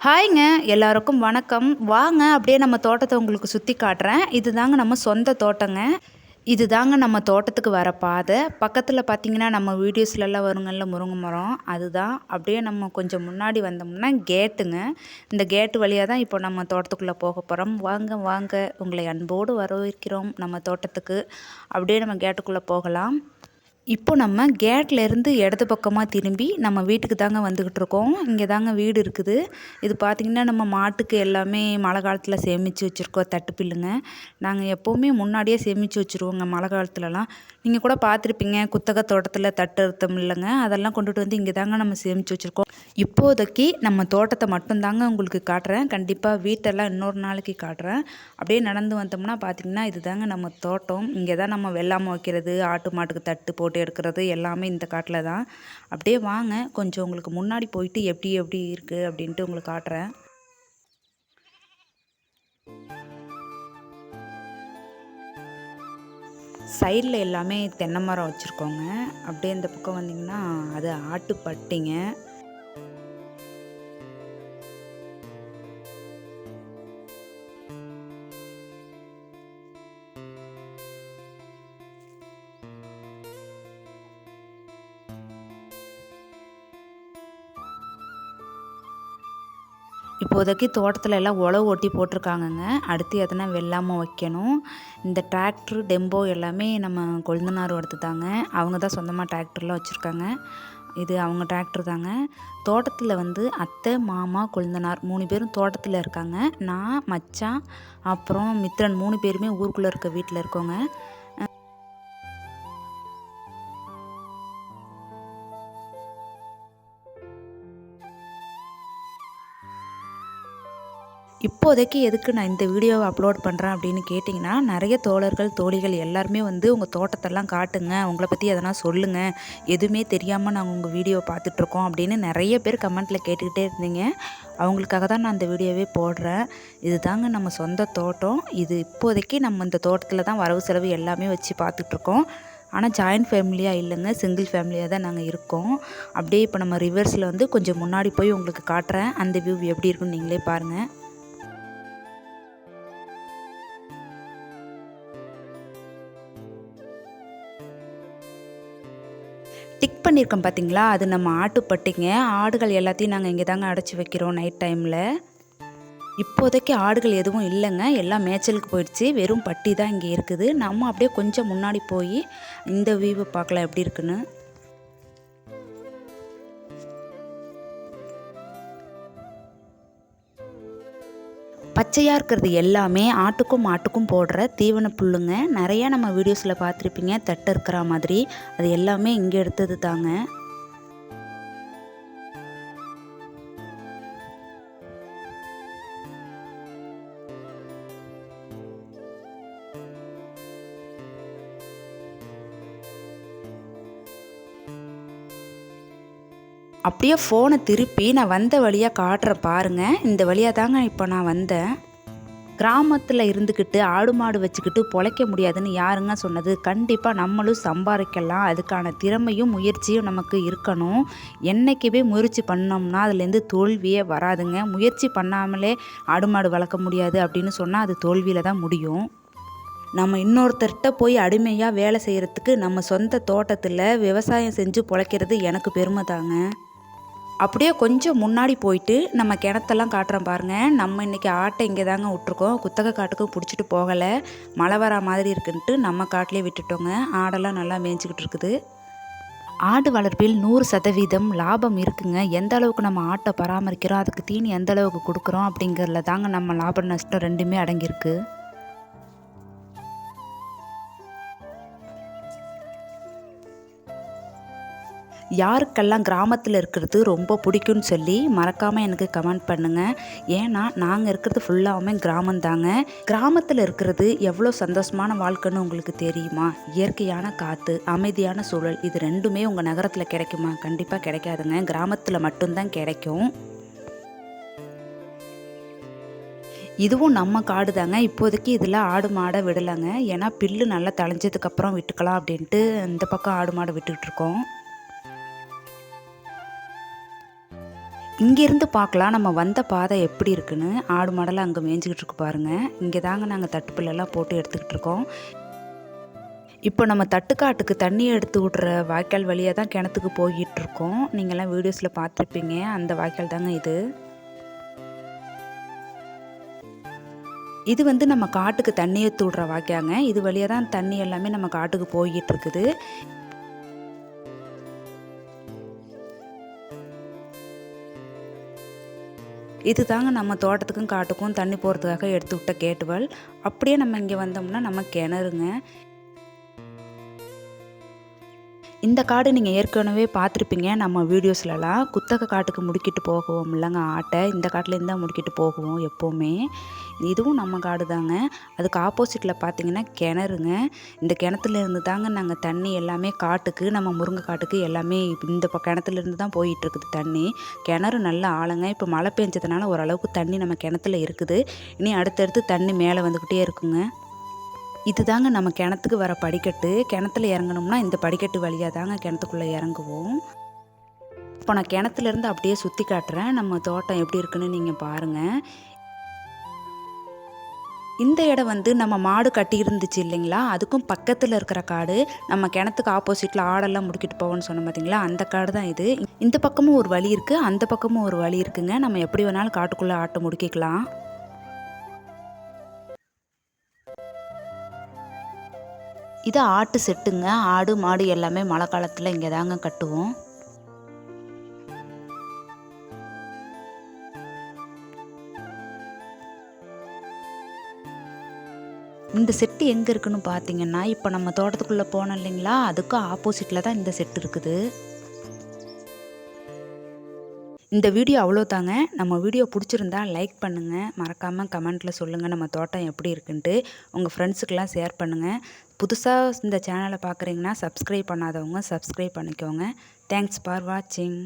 ஹாய்ங்க! எல்லாருக்கும் வணக்கம். வாங்க அப்படியே நம்ம தோட்டத்த உங்களுக்கு சுத்தி காட்டுறேன். இதுதாங்க நம்ம சொந்த தோட்டங்க. இதுதாங்க நம்ம தோட்டத்துக்கு வர பாதை. பக்கத்துல பார்த்தீங்கன்னா, நம்ம வீடியோஸ்லலாம் வருங்கல்ல முருங்க மரம். அதுதான். அப்படியே நம்ம கொஞ்சம் முன்னாடி வந்தோம்னா கேட்டுங்க. இந்த கேட்டு வழியா தான் இப்போ நம்ம தோட்டத்துக்குள்ள போகப்போறோம். வாங்க, வாங்க. உங்களை அன்போடு வரவேற்கிறோம் நம்ம தோட்டத்துக்கு. அப்படியே நம்ம கேட்டுக்குள்ள போகலாம். இப்போ நம்ம கேட்லேருந்து இடது பக்கமாக திரும்பி நம்ம வீட்டுக்கு தாங்க வந்துக்கிட்டு இருக்கோம். இங்கே தாங்க வீடு இருக்குது. இது பார்த்திங்கன்னா நம்ம மாட்டுக்கு எல்லாமே மழை காலத்தில் சேமித்து வச்சுருக்கோம் தட்டுப்பில்லுங்க. நாங்கள் எப்போவுமே முன்னாடியே சேமித்து வச்சுருவோங்க மழை காலத்துலலாம். நீங்கள் கூட பார்த்துருப்பீங்க குத்தகை தோட்டத்தில் தட்டு அறுத்தம் இல்லைங்க, அதெல்லாம் கொண்டுட்டு வந்து இங்கே தாங்க நம்ம சேமித்து வச்சுருக்கோம். இப்போதைக்கு நம்ம தோட்டத்தை மட்டும்தாங்க உங்களுக்கு காட்டுறேன். கண்டிப்பாக வீட்டெல்லாம் இன்னொரு நாளைக்கு காட்டுறேன். அப்படியே நடந்து வந்தோம்னா பார்த்திங்கன்னா இதுதாங்க நம்ம தோட்டம். இங்கே தான் நம்ம வெள்ளாமை வைக்கிறது, ஆட்டு மாட்டுக்கு தட்டு போட்டு எடுக்கிறது எல்லாமே இந்த காட்டில் தான். அப்படியே வாங்க கொஞ்சம் உங்களுக்கு முன்னாடி போயிட்டு எப்படி எப்படி இருக்குது அப்படின்ட்டு உங்களுக்கு காட்டுறேன். சைடில் எல்லாமே தென்னை மரம் வச்சுருக்கோங்க. அப்படியே இந்த பக்கம் வந்திங்கன்னா அது ஆட்டுப்பட்டிங்க. இப்போதைக்கு தோட்டத்தில் எல்லாம் உழவு ஓட்டி போட்டிருக்காங்கங்க. அடுத்து எதனா வெள்ளாமை வைக்கணும். இந்த டிராக்டர் டெம்போ எல்லாமே நம்ம கொழுந்தனாரோடது தாங்க. அவங்க தான் சொந்தமாக டிராக்டர்லாம் வச்சுருக்காங்க. இது அவங்க டிராக்டர் தாங்க. தோட்டத்தில் வந்து அத்தை, மாமா, கொழுந்தனார் 3 பேரும் தோட்டத்தில் இருக்காங்க. நான், மச்சான், அப்புறம் மித்ரன் 3 பேருமே ஊருக்குள்ளே இருக்க வீட்டில் இருக்கோங்க. இப்போதைக்கு எதுக்கு நான் இந்த வீடியோவை அப்லோட் பண்ணுறேன் அப்படின்னு கேட்டிங்கன்னா, நிறைய தோழர்கள், தோழிகள் எல்லாருமே வந்து உங்கள் தோட்டத்தெல்லாம் காட்டுங்க, உங்களை பற்றி எதனா சொல்லுங்கள், எதுவுமே தெரியாமல் நாங்கள் உங்கள் வீடியோவை பார்த்துட்ருக்கோம் அப்படின்னு நிறைய பேர் கமெண்ட்டில் கேட்டுக்கிட்டே இருந்தீங்க. அவங்களுக்காக தான் நான் இந்த வீடியோவே போடுறேன். இது தாங்க நம்ம சொந்த தோட்டம். இது இப்போதைக்கு நம்ம இந்த தோட்டத்தில் தான் வரவு செலவு எல்லாமே வச்சு பார்த்துட்ருக்கோம். ஆனால் ஜாயின்ட் ஃபேமிலியாக இல்லைங்க, சிங்கிள் ஃபேமிலியாக தான் நாங்கள் இருக்கோம். அப்படியே இப்போ நம்ம ரிவர்ஸில் வந்து கொஞ்சம் முன்னாடி போய் உங்களுக்கு காட்டுறேன். அந்த வியூ எப்படி இருக்குன்னு நீங்களே பாருங்கள். டிக் பண்ணியிருக்கோம் பார்த்தீங்களா, அது நம்ம ஆட்டுப்பட்டிங்க. ஆடுகள் எல்லாத்தையும் நாங்கள் இங்கே தாங்க அடைச்சி வைக்கிறோம் நைட் டைமில். இப்போதைக்கு ஆடுகள் எதுவும் இல்லைங்க, எல்லாம் மேய்ச்சலுக்கு போயிடுச்சு. வெறும் பட்டி தான் இங்கே இருக்குது. நம்ம அப்படியே கொஞ்சம் முன்னாடி போய் இந்த வியூவை பார்க்கலாம் எப்படி இருக்குன்னு. பச்சையாக இருக்கிறது எல்லாமே ஆட்டுக்கும் மாட்டுக்கும் போடுற தீவன புல்லுங்க. நிறையா நம்ம வீடியோஸில் பார்த்துருப்பீங்க தட்டு இருக்கிற மாதிரி. அது எல்லாமே இங்கே எடுத்தது தாங்க. அப்படியே ஃபோனை திருப்பி நான் வந்த வழியாக காட்டுற பாருங்க. இந்த வழியாக தாங்க இப்போ நான் வந்தேன். கிராமத்தில் இருந்துக்கிட்டு ஆடு மாடு வச்சுக்கிட்டு பொழைக்க முடியாதுன்னு யாருங்க சொன்னது? கண்டிப்பாக நம்மளும் சம்பாதிக்கலாம். அதுக்கான திறமையும் முயற்சியும் நமக்கு இருக்கணும். என்றைக்குமே முயற்சி பண்ணோம்னா அதுலேருந்து தோல்வியே வராதுங்க. முயற்சி பண்ணாமலே ஆடு மாடு வளர்க்க முடியாது அப்படின்னு சொன்னால் அது தோல்வியில் தான் முடியும். நம்ம இன்னொருத்தர்கிட்ட போய் அடிமையாக வேலை செய்கிறதுக்கு நம்ம சொந்த தோட்டத்தில் விவசாயம் செஞ்சு பொழைக்கிறது எனக்கு பெருமை தாங்க. அப்படியே கொஞ்சம் முன்னாடி போயிட்டு நம்ம கிணத்தெல்லாம் காட்டுறோம் பாருங்கள். நம்ம இன்றைக்கி ஆட்டை இங்கே தாங்க விட்ருக்கோம். குத்தகை காட்டுக்கும் பிடிச்சிட்டு போகலை, மழை வரா மாதிரி இருக்குன்ட்டு நம்ம காட்டிலே விட்டுட்டோங்க. ஆடெல்லாம் நல்லா மேய்ஞ்சிக்கிட்டு இருக்குது. ஆடு வளர்ப்பில் 100% லாபம் இருக்குங்க. எந்த அளவுக்கு நம்ம ஆட்டை பராமரிக்கிறோம், அதுக்கு தீனி எந்த அளவுக்கு கொடுக்குறோம் அப்படிங்கிறதுல தாங்க நம்ம லாபம் நஷ்டம் ரெண்டுமே அடங்கியிருக்கு. யாருக்கெல்லாம் கிராமத்தில் இருக்கிறது ரொம்ப பிடிக்கும்னு சொல்லி மறக்காமல் எனக்கு கமெண்ட் பண்ணுங்கள். ஏன்னா நாங்கள் இருக்கிறது ஃபுல்லாகவுமே கிராமந்தாங்க. கிராமத்தில் இருக்கிறது எவ்வளோ சந்தோஷமான வாழ்க்கைன்னு உங்களுக்கு தெரியுமா? இயற்கையான காற்று, அமைதியான சூழல், இது ரெண்டுமே உங்கள் நகரத்தில் கிடைக்குமா? கண்டிப்பாக கிடைக்காதுங்க. கிராமத்தில் மட்டும்தான் கிடைக்கும். இதுவும் நம்ம காடு தாங்க. இப்போதைக்கு இதில் ஆடு மாடை விடலைங்க. ஏன்னா பில்லு நல்லா தளைஞ்சதுக்கப்புறம் விட்டுக்கலாம் அப்படின்ட்டு இந்த பக்கம் ஆடு மாடை விட்டுக்கிட்டு இருக்கோம். இங்கேருந்து பார்க்கலாம் நம்ம வந்த பாதை எப்படி இருக்குன்னு. ஆடு மாடெல்லாம் அங்கே மேய்ஞ்சிக்கிட்டு இருக்கு பாருங்கள். இங்கே தாங்க நாங்கள் தட்டுப்புல்லெல்லாம் போட்டு எடுத்துக்கிட்டு இருக்கோம். இப்போ நம்ம தட்டுக்காட்டுக்கு தண்ணி எடுத்து விட்ற வாய்க்கால் வழியாக தான் கிணத்துக்கு போய்கிட்டு இருக்கோம். நீங்கள்லாம் வீடியோஸில் பார்த்துருப்பீங்க. அந்த வாய்க்கால் தாங்க இது. இது வந்து நம்ம காட்டுக்கு தண்ணி எடுத்து விட்ற வாய்க்காங்க. இது வழியாக தான் தண்ணி எல்லாமே நம்ம காட்டுக்கு போய்கிட்டு இருக்குது. இது தாங்க நம்ம தோட்டத்துக்கும் காட்டுக்கும் தண்ணி போகிறதுக்காக எடுத்து விட்ட கேட்டுவால். அப்படியே நம்ம இங்கே வந்தோம்னா நம்ம கிணறுங்க. இந்த காடு நீங்கள் ஏற்கனவே பார்த்துருப்பீங்க நம்ம வீடியோஸ்லலாம். குத்தகை காட்டுக்கு முடிக்கிட்டு போகுவோம் இல்லைங்க ஆட்டை. இந்த காட்டிலேருந்து தான் முடிக்கிட்டு போகுவோம் எப்போவுமே. இதுவும் நம்ம காடு தாங்க. அதுக்கு ஆப்போசிட்டில் பார்த்தீங்கன்னா கிணறுங்க. இந்த கிணத்துலேருந்து தாங்க நாங்கள் தண்ணி எல்லாமே காட்டுக்கு, நம்ம முருங்கை காட்டுக்கு எல்லாமே இந்த கிணத்துலேருந்து தான் போயிட்டுருக்குது தண்ணி. கிணறு நல்ல ஆழங்க. இப்போ மழை பெஞ்சதுனால ஓரளவுக்கு தண்ணி நம்ம கிணத்துல இருக்குது. இனி அடுத்தடுத்து தண்ணி மேலே வந்துக்கிட்டே இருக்குங்க. இது தாங்க நம்ம கிணத்துக்கு வர படிக்கட்டு. கிணத்துல இறங்கணும்னா இந்த படிக்கட்டு வழியாக தாங்க கிணத்துக்குள்ளே இறங்குவோம். இப்போ நான் கிணத்துலேருந்து அப்படியே சுற்றி காட்டுறேன். நம்ம தோட்டம் எப்படி இருக்குன்னு நீங்கள் பாருங்கள். இந்த இடம் வந்து நம்ம மாடு கட்டி இருந்துச்சு இல்லைங்களா, அதுக்கும் பக்கத்தில் இருக்கிற காடு. நம்ம கிணத்துக்கு ஆப்போசிட்டில் ஆடெல்லாம் முடிக்கிட்டு போவோன்னு சொன்னோம் பார்த்தீங்களா, அந்த காடு தான் இது. இந்த பக்கமும் ஒரு வழி இருக்குது, அந்த பக்கமும் ஒரு வழி இருக்குங்க. நம்ம எப்படி வேணாலும் காட்டுக்குள்ளே ஆட்டை முடிக்கலாம். இது ஆட்டு செட்டுங்க. ஆடு மாடு எல்லாமே மழை காலத்தில் இங்கே தாங்க கட்டுவோம். இந்த செட்டு எங்கே இருக்குன்னு பார்த்தீங்கன்னா, இப்போ நம்ம தோட்டத்துக்குள்ளே போனோம் இல்லைங்களா, அதுக்கும் ஆப்போசிட்டில் தான் இந்த செட்டு இருக்குது. இந்த வீடியோ அவ்வளோதாங்க. நம்ம வீடியோ பிடிச்சிருந்தா லைக் பண்ணுங்கள். மறக்காமல் கமெண்ட்டில் சொல்லுங்கள் நம்ம தோட்டம் எப்படி இருக்குன்ட்டு. உங்கள் ஃப்ரெண்ட்ஸுக்கெல்லாம் ஷேர் பண்ணுங்கள். புதுசாக இந்த சேனலை பார்க்குறீங்கன்னா சப்ஸ்கிரைப் பண்ணாதவங்க சப்ஸ்கிரைப் பண்ணிக்கோங்க. தேங்க்ஸ் ஃபார் வாட்சிங்.